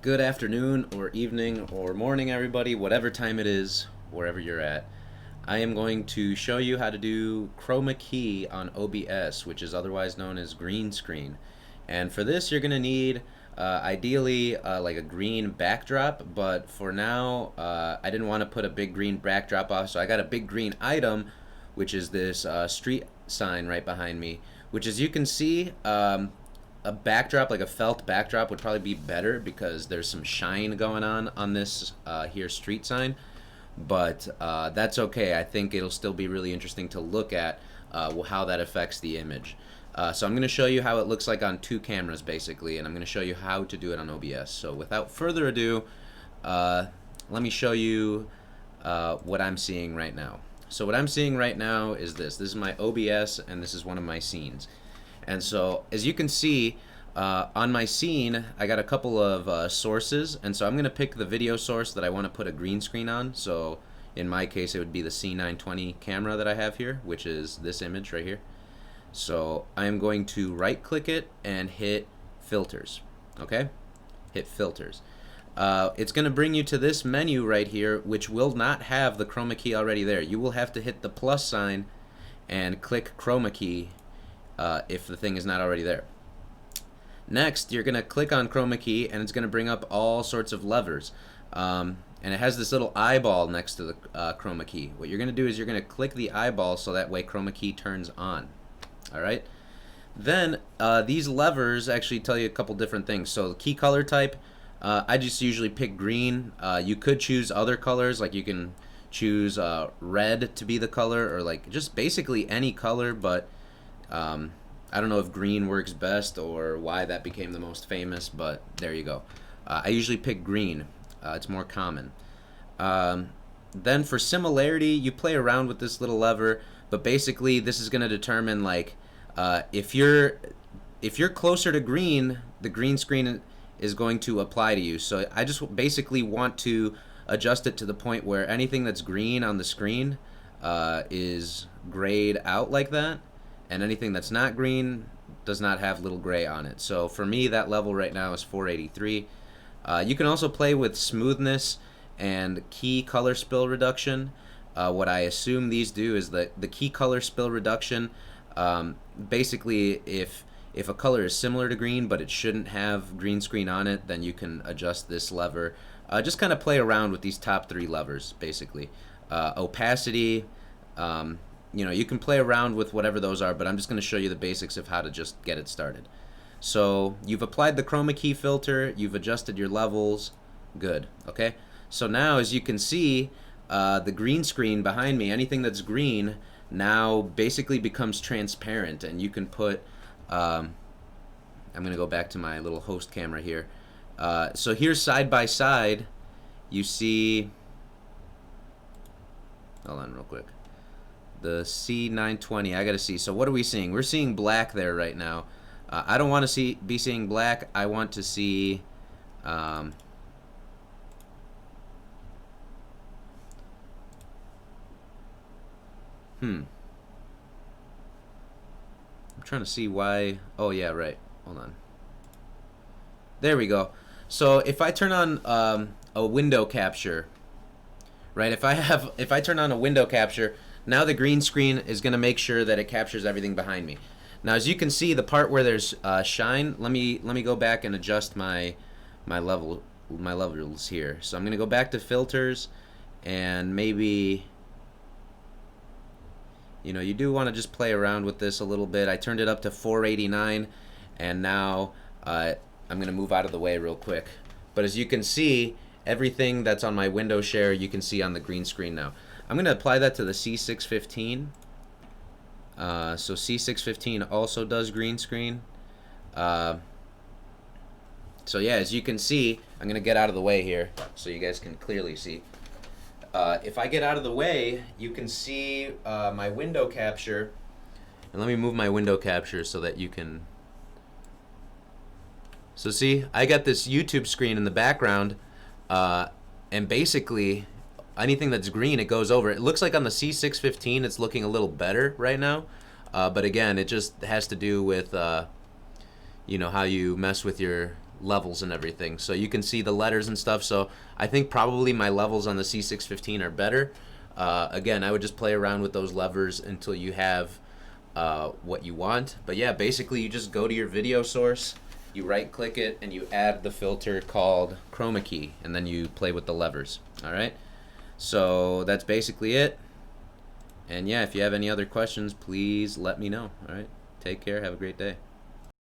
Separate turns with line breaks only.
Good afternoon or evening or morning, everybody, whatever time it is, wherever you're at. I am going to show you how to do Chroma Key on OBS, which is otherwise known as green screen. And for this, you're going to need ideally like a green backdrop, but for now, I didn't want to put a big green backdrop off, so I got a big green item, which is this street sign right behind me, which, as you can see, a backdrop, like a felt backdrop, would probably be better because there's some shine going on this here street sign. But that's okay. I think it'll still be really interesting to look at how that affects the image. So I'm going to show you how it looks like on two cameras, basically, and I'm going to show you how to do it on OBS. So without further ado, let me show you what I'm seeing right now. So what I'm seeing right now is this. This is my OBS, and this is one of my scenes. And so, as you can see, on my scene, I got a couple of sources, and so I'm going to pick the video source that I want to put a green screen on. So, in my case, it would be the C920 camera that I have here, which is this image right here. So, I'm going to right-click it and hit Filters. Okay? Hit Filters. It's going to bring you to this menu right here, which will not have the Chroma Key already there. You will have to hit the plus sign and click Chroma Key if the thing is not already there. Next, you're going to click on Chroma Key, and it's going to bring up all sorts of levers. And it has this little eyeball next to the Chroma Key. What you're going to do is you're going to click the eyeball so that way Chroma Key turns on. Alright? Then, these levers actually tell you a couple different things. So, the key color type, I just usually pick green. You could choose other colors, like you can choose red to be the color, or like just basically any color, but I don't know if green works best or why that became the most famous, but there you go. I usually pick green. It's more common. Then for similarity, you play around with this little lever, but basically this is going to determine like if you're closer to green, the green screen is going to apply to you. So I just basically want to adjust it to the point where anything that's green on the screen is grayed out like that. And anything that's not green does not have little gray on it. So for me, that level right now is 483. You can also play with smoothness and key color spill reduction. What I assume these do is that the key color spill reduction, basically if a color is similar to green but it shouldn't have green screen on it, then you can adjust this lever. Just kind of play around with these top three levers, basically. Opacity, you know, you can play around with whatever those are, but I'm just going to show you the basics of how to just get it started. So you've applied the Chroma Key filter, you've adjusted your levels, good, okay? So now, as you can see, the green screen behind me, anything that's green, now basically becomes transparent, and you can put, I'm going to go back to my little host camera here. So here, side by side, you see, hold on real quick. The C920, I gotta see. So what are we seeing? We're seeing black there right now. I don't want to be seeing black. I want to see I'm trying to see why. Oh yeah, right. Hold on. There we go. So if I turn on a window capture, right? If I turn on a window capture, now the green screen is going to make sure that it captures everything behind me. Now, as you can see, the part where there's shine, let me go back and adjust my levels here. So I'm going to go back to filters, and maybe, you know, you do want to just play around with this a little bit. I turned it up to 489, and now I'm going to move out of the way real quick. But as you can see, everything that's on my window share, you can see on the green screen now. I'm going to apply that to the C615. So C615 also does green screen. So yeah, as you can see, I'm going to get out of the way here so you guys can clearly see. If I get out of the way, you can see my window capture. And let me move my window capture so that you can... So see, I got this YouTube screen in the background, and basically anything that's green, it goes over. It looks like on the C615 it's looking a little better right now, but again, it just has to do with you know, how you mess with your levels and everything. So you can see the letters and stuff. So I think probably my levels on the C615 are better. Again, I would just play around with those levers until you have what you want. But yeah, basically you just go to your video source, you right click it, and you add the filter called Chroma Key, and then you play with the levers. Alright, so that's basically it. And yeah, if you have any other questions, please let me know. Alright, take care, have a great day.